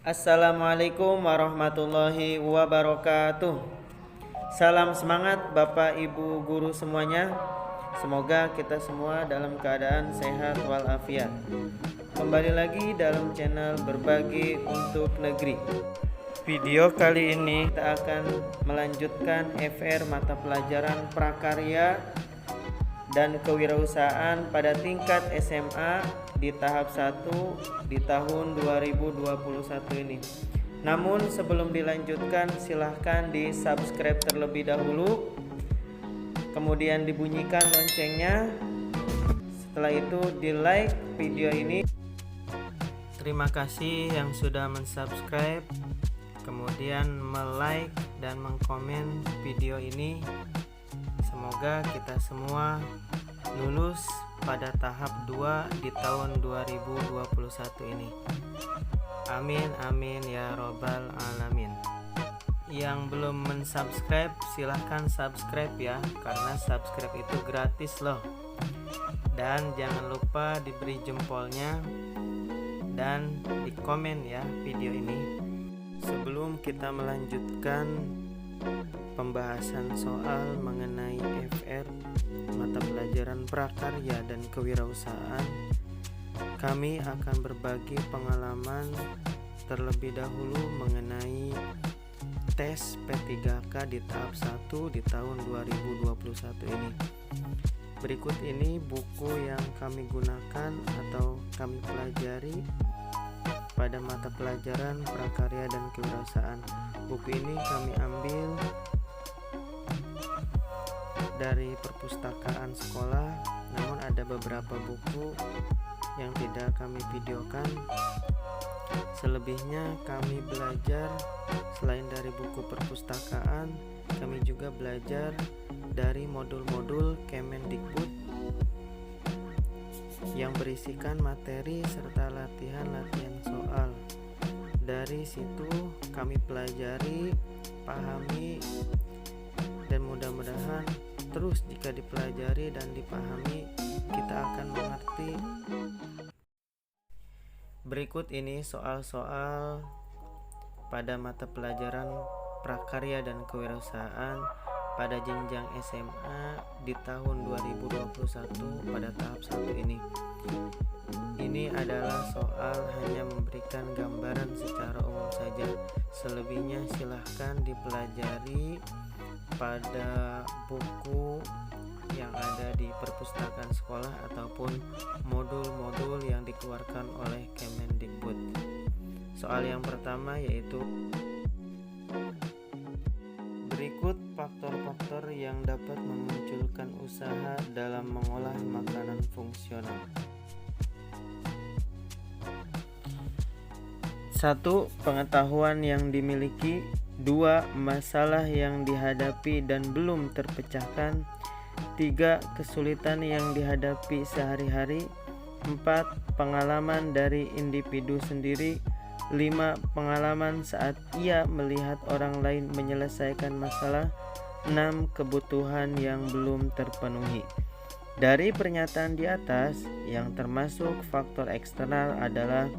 Assalamualaikum warahmatullahi wabarakatuh. Salam semangat Bapak Ibu guru semuanya. Semoga kita semua dalam keadaan sehat walafiat. Kembali lagi dalam channel Berbagi untuk Negeri. Video kali ini kita akan melanjutkan FR mata pelajaran prakarya dan kewirausahaan pada tingkat SMA di tahap 1 di tahun 2021 ini. Namun sebelum dilanjutkan silahkan di subscribe terlebih dahulu, kemudian dibunyikan loncengnya. Setelah itu di like video ini. Terima kasih yang sudah mensubscribe, kemudian melike dan mengkomen video ini. Semoga kita semua lulus pada tahap 2 di tahun 2021 ini. Amin amin ya robbal alamin. Yang belum mensubscribe silahkan subscribe ya, karena subscribe itu gratis loh. Dan jangan lupa diberi jempolnya dan di komen ya video ini. Sebelum kita melanjutkan pembahasan soal mengenai FR mata pelajaran prakarya dan kewirausahaan, kami akan berbagi pengalaman terlebih dahulu mengenai tes P3K di tahap 1 di tahun 2021 ini. Berikut ini buku yang kami gunakan atau kami pelajari pada mata pelajaran prakarya dan kewirausahaan. Buku ini kami ambil dari perpustakaan sekolah, namun ada beberapa buku yang tidak kami videokan. Selebihnya kami belajar selain dari buku perpustakaan, kami juga belajar dari modul-modul Kemendikbud yang berisikan materi serta latihan-latihan soal. Dari situ kami pelajari, pahami, dan mudah-mudahan terus jika dipelajari dan dipahami kita akan mengerti. Berikut ini soal-soal pada mata pelajaran prakarya dan kewirausahaan pada jenjang SMA di tahun 2021 pada tahap 1 ini. Ini adalah soal hanya memberikan gambaran secara umum saja. Selebihnya silahkan dipelajari pada buku yang ada di perpustakaan sekolah ataupun modul-modul yang dikeluarkan oleh Kemendikbud. Soal yang pertama yaitu berikut faktor-faktor yang dapat memunculkan usaha dalam mengolah makanan fungsional. 1. Pengetahuan yang dimiliki. 2. Masalah yang dihadapi dan belum terpecahkan. 3. Kesulitan yang dihadapi sehari-hari. 4. Pengalaman dari individu sendiri. 5. Pengalaman saat ia melihat orang lain menyelesaikan masalah. 6. Kebutuhan yang belum terpenuhi. Dari pernyataan di atas, yang termasuk faktor eksternal adalah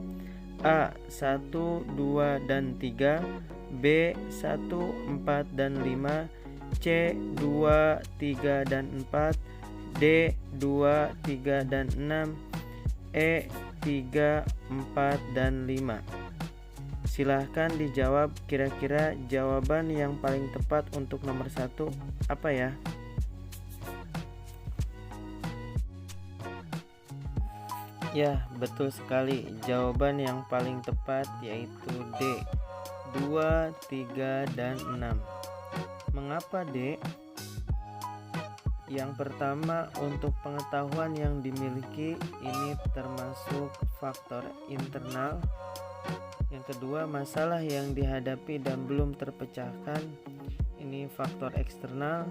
A. 1, 2, dan 3, B. 1, 4, dan 5, C. 2, 3, dan 4, D. 2, 3, dan 6, E. 3, 4, dan 5. Silahkan dijawab, kira-kira jawaban yang paling tepat untuk nomor 1 apa ya? Ya, betul sekali. Jawaban yang paling tepat yaitu D. 2, 3, dan 6. Mengapa D? Yang pertama, untuk pengetahuan yang dimiliki ini termasuk faktor internal. Yang kedua, masalah yang dihadapi dan belum terpecahkan, ini faktor eksternal.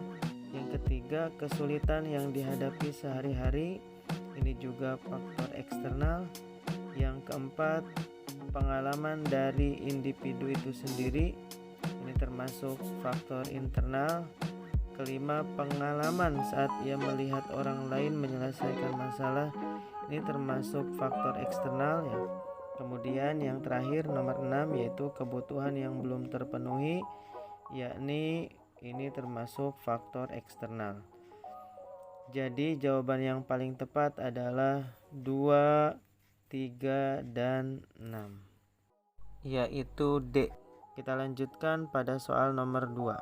Yang ketiga, kesulitan yang dihadapi sehari-hari, ini juga faktor eksternal. Yang keempat, pengalaman dari individu itu sendiri, ini termasuk faktor internal. Kelima, pengalaman saat ia melihat orang lain menyelesaikan masalah, ini termasuk faktor eksternal ya. Kemudian yang terakhir nomor 6 yaitu kebutuhan yang belum terpenuhi, yakni ini termasuk faktor eksternal. Jadi jawaban yang paling tepat adalah 2, 3, dan 6, yaitu D. Kita lanjutkan pada soal nomor 2.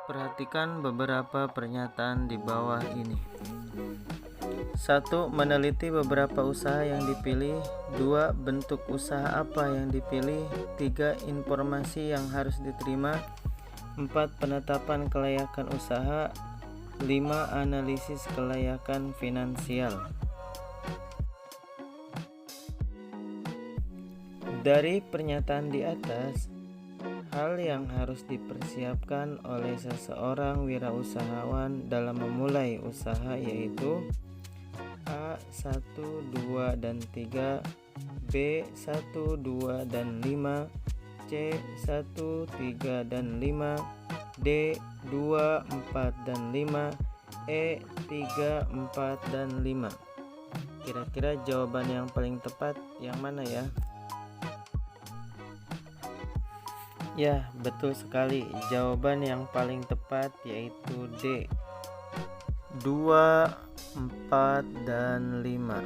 Perhatikan beberapa pernyataan di bawah ini. 1. Meneliti beberapa usaha yang dipilih. 2. Bentuk usaha apa yang dipilih. 3. Informasi yang harus diterima. 4. Penetapan kelayakan usaha. 5. Analisis kelayakan finansial. Dari pernyataan di atas, hal yang harus dipersiapkan oleh seseorang wirausahawan dalam memulai usaha yaitu A. 1, 2, dan 3, B. 1, 2, dan 5, C. 1, 3, dan 5, D. 2, 4, dan 5, E. 3, 4, dan 5. Kira-kira jawaban yang paling tepat yang mana ya? Ya, betul sekali. Jawaban yang paling tepat yaitu D. 2, 4, dan 5.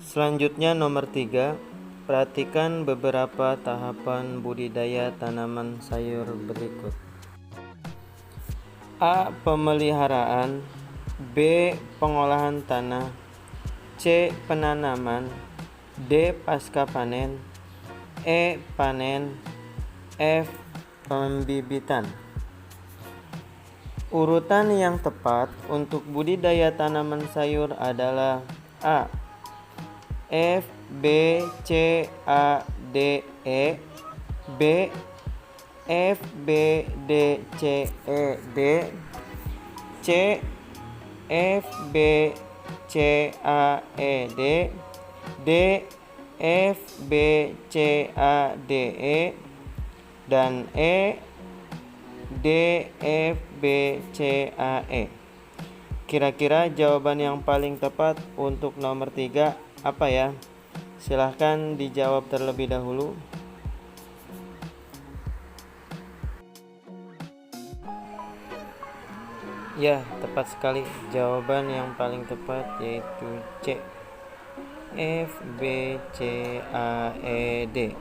Selanjutnya nomor 3. Perhatikan beberapa tahapan budidaya tanaman sayur berikut. A. Pemeliharaan. B. Pengolahan tanah. C. Penanaman. D. Pasca panen. E. Panen. F. Pembibitan. Urutan yang tepat untuk budidaya tanaman sayur adalah A. F, B, C, A, D, E. B. F, B, D, C, E, D. C. F, B, C, A, E, D. D. F, B, C, A, D, E. Dan E. D, F, B, C, A, E. Kira-kira jawaban yang paling tepat untuk nomor 3 apa ya? Silahkan dijawab terlebih dahulu. Ya, tepat sekali. Jawaban yang paling tepat yaitu C. F, B, C, A, E, D.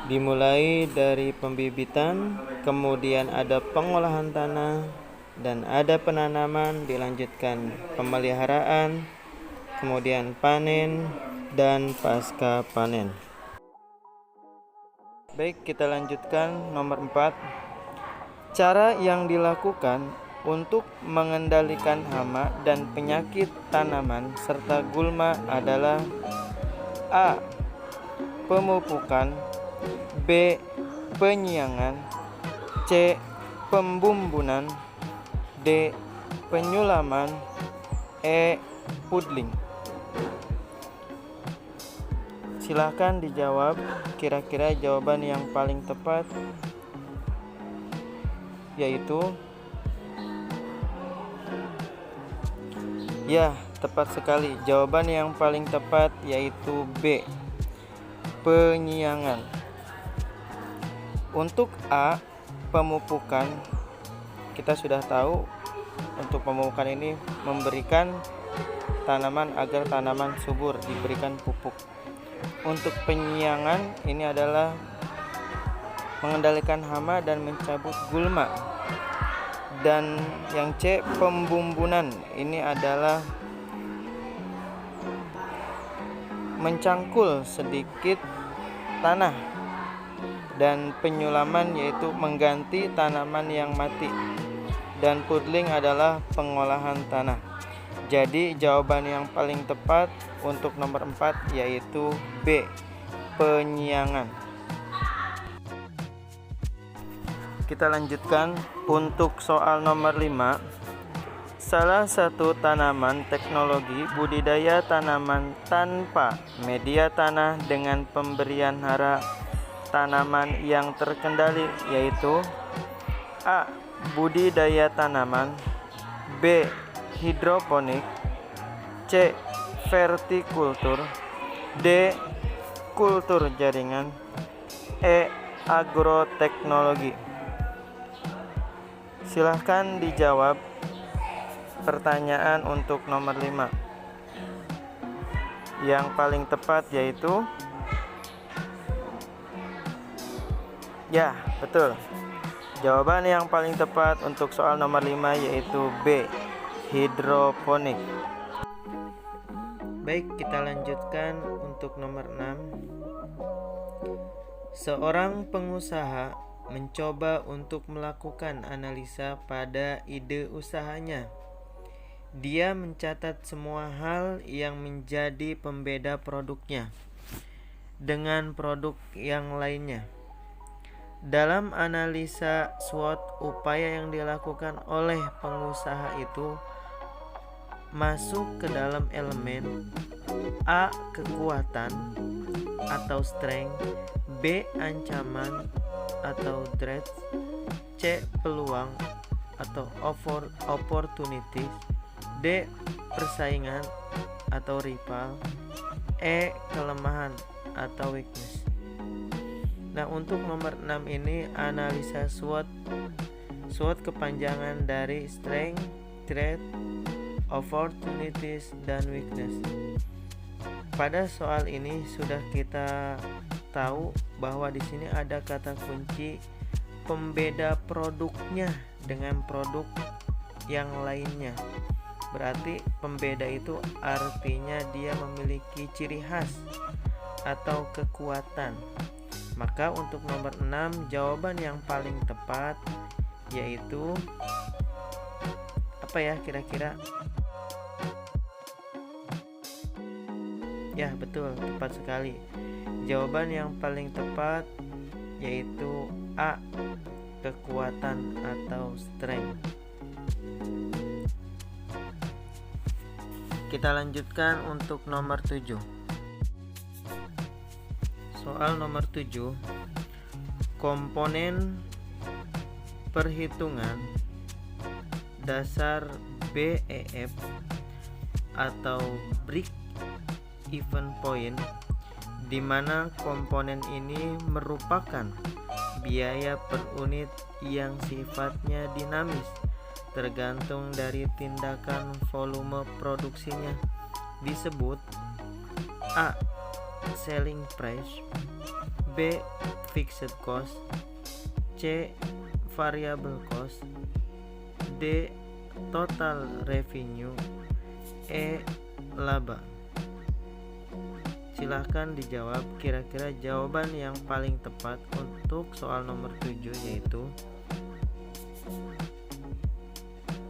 Dimulai dari pembibitan, kemudian ada pengolahan tanah, dan ada penanaman, dilanjutkan pemeliharaan, kemudian panen, dan pasca panen. Baik, kita lanjutkan nomor 4. Cara yang dilakukan untuk mengendalikan hama dan penyakit tanaman serta gulma adalah A. Pemupukan. B. Penyiangan. C. Pembumbunan. D. Penyulaman. E. Pudling. Silahkan dijawab. Kira-kira jawaban yang paling tepat yaitu ya, tepat sekali. Jawaban yang paling tepat yaitu B. Penyiangan. Untuk A, pemupukan, kita sudah tahu untuk pemupukan ini memberikan tanaman agar tanaman subur, diberikan pupuk. Untuk penyiangan ini adalah mengendalikan hama dan mencabut gulma. Dan yang C, pembumbunan, ini adalah mencangkul sedikit tanah. Dan penyulaman yaitu mengganti tanaman yang mati. Dan pudling adalah pengolahan tanah. Jadi jawaban yang paling tepat untuk nomor 4 yaitu B. Penyiangan. Kita lanjutkan untuk soal nomor 5. Salah satu tanaman teknologi budidaya tanaman tanpa media tanah dengan pemberian hara tanaman yang terkendali yaitu A. Budidaya tanaman. B. Hidroponik. C. C. Vertikultur, D. Kultur jaringan, E. Agroteknologi. Silahkan dijawab pertanyaan untuk nomor 5. Yang paling tepat yaitu ya, betul. Jawaban yang paling tepat untuk soal nomor 5 yaitu B. Hidroponik. Baik, kita lanjutkan untuk nomor 6. Seorang pengusaha mencoba untuk melakukan analisa pada ide usahanya. Dia mencatat semua hal yang menjadi pembeda produknya dengan produk yang lainnya. Dalam analisa SWOT, upaya yang dilakukan oleh pengusaha itu masuk ke dalam elemen A. Kekuatan atau strength, B. Ancaman atau threat, C. Peluang atau opportunities, D. Persaingan atau rival, E. Kelemahan atau weakness. Nah, untuk nomor 6 ini analisa SWOT. SWOT kepanjangan dari strength, threat, opportunities, dan weakness. Pada soal ini sudah kita tahu bahwa di sini ada kata kunci pembeda produknya dengan produk yang lainnya. Berarti pembeda itu artinya dia memiliki ciri khas atau kekuatan. Maka untuk nomor 6 jawaban yang paling tepat yaitu apa ya kira-kira? Ya, betul, tepat sekali. Jawaban yang paling tepat yaitu A. Kekuatan atau strength. Kita lanjutkan untuk nomor 7. Soal nomor 7. Komponen perhitungan dasar BEF atau break even point, di mana komponen ini merupakan biaya per unit yang sifatnya dinamis tergantung dari tindakan volume produksinya, disebut A. Selling price, B. Fixed cost, C. Variable cost, D. Total revenue, E. Laba. Silahkan dijawab kira-kira jawaban yang paling tepat untuk soal nomor 7 yaitu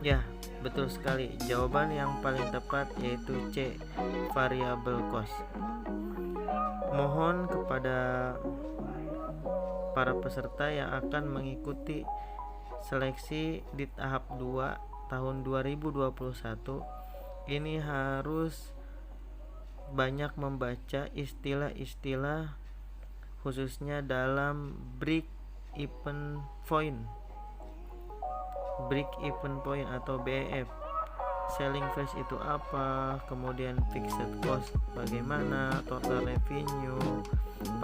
ya, betul sekali. Jawaban yang paling tepat yaitu C. Variable cost. Mohon kepada para peserta yang akan mengikuti seleksi di tahap 2 tahun 2021 ini harus banyak membaca istilah-istilah khususnya dalam break even point atau BEF. Selling price itu apa, kemudian fixed cost bagaimana, total revenue,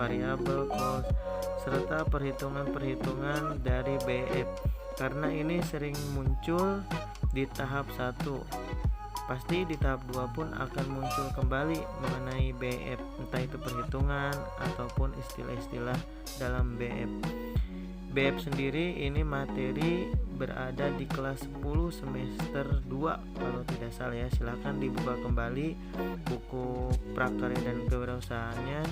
variable cost, serta perhitungan-perhitungan dari BEF. Karena ini sering muncul di tahap 1, pasti di tahap 2 pun akan muncul kembali mengenai BEF, entah itu perhitungan ataupun istilah-istilah dalam BEF. BEF sendiri ini materi berada di kelas 10 semester 2 kalau tidak salah ya. Silahkan dibuka kembali buku prakarya dan kewirausahaannya,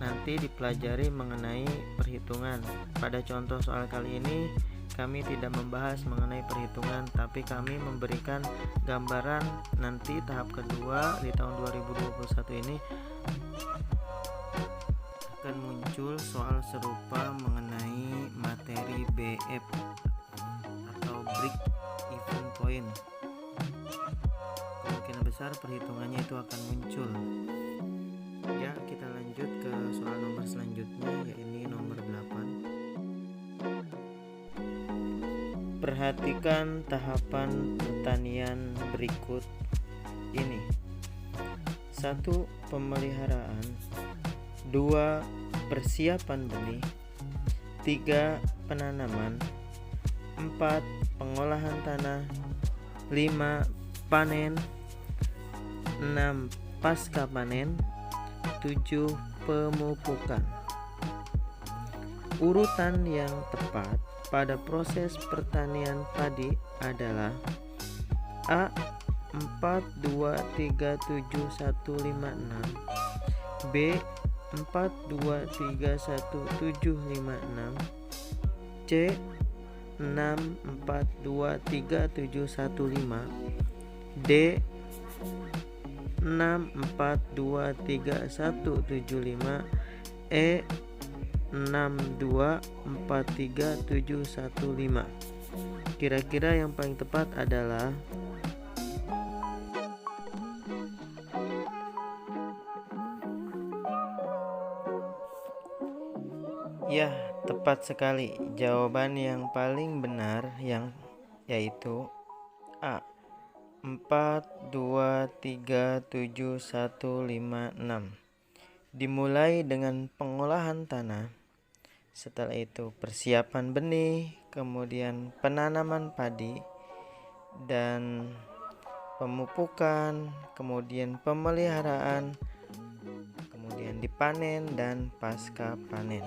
nanti dipelajari mengenai perhitungan. Pada contoh soal kali ini kami tidak membahas mengenai perhitungan, tapi kami memberikan gambaran nanti tahap kedua di tahun 2021 ini akan muncul soal serupa mengenai materi BEF atau break even point. Kemungkinan besar perhitungannya itu akan muncul. Ya, kita lanjut ke soal nomor selanjutnya, yaitu nomor 8. Perhatikan tahapan pertanian berikut ini. 1. Pemeliharaan. 2. Persiapan benih. 3. Penanaman. 4. Pengolahan tanah. 5. Panen. 6. Pasca panen. 7. Pemupukan. Urutan yang tepat pada proses pertanian padi adalah A. 4, 2, 3, 7, 1, 5, 6. B. 4, 2, 3, 1, 7, 5, 6. C. 6, 4, 2, 3, 7, 1, 5. D. 6, 4, 2, 3, 1, 7, 5. E. 6, 2, 4, 3, 7, 1, 5. Kira-kira yang paling tepat adalah ya, tepat sekali. Jawaban yang paling benar yaitu A. 4, 2, 3, 7, 1, 5, 6. Dimulai dengan pengolahan tanah. Setelah itu persiapan benih, kemudian penanaman padi dan pemupukan, kemudian pemeliharaan, kemudian dipanen dan pasca panen.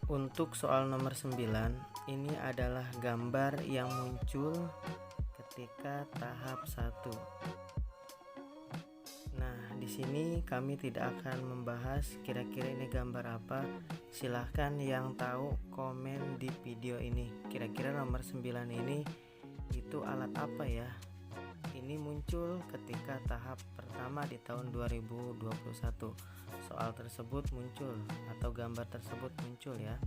Untuk soal nomor 9, ini adalah gambar yang muncul ketika tahap 1. Nah, di sini kami tidak akan membahas kira-kira ini gambar apa. Silahkan yang tahu komen di video ini. Kira-kira nomor 9 ini itu alat apa ya? Ini muncul ketika tahap pertama di tahun 2021. Soal tersebut muncul atau gambar tersebut muncul ya.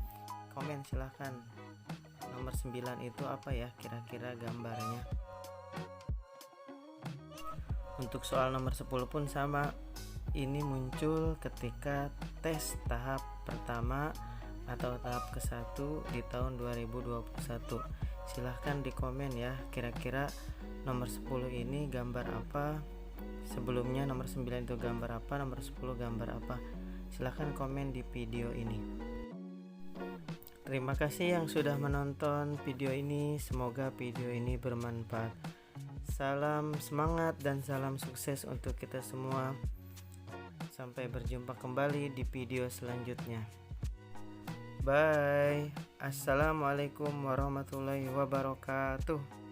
Komen silahkan. Nomor 9 itu apa ya kira-kira gambarnya? Untuk soal nomor 10 pun sama. Ini muncul ketika tes tahap pertama atau tahap ke-1 di tahun 2021. Silahkan di komen ya, kira-kira nomor 10 ini gambar apa? Sebelumnya nomor 9 itu gambar apa? Nomor 10 gambar apa? Silahkan komen di video ini. Terima kasih yang sudah menonton video ini. Semoga video ini bermanfaat. Salam semangat dan salam sukses untuk kita semua. Sampai berjumpa kembali di video selanjutnya. Bye. Assalamualaikum warahmatullahi wabarakatuh.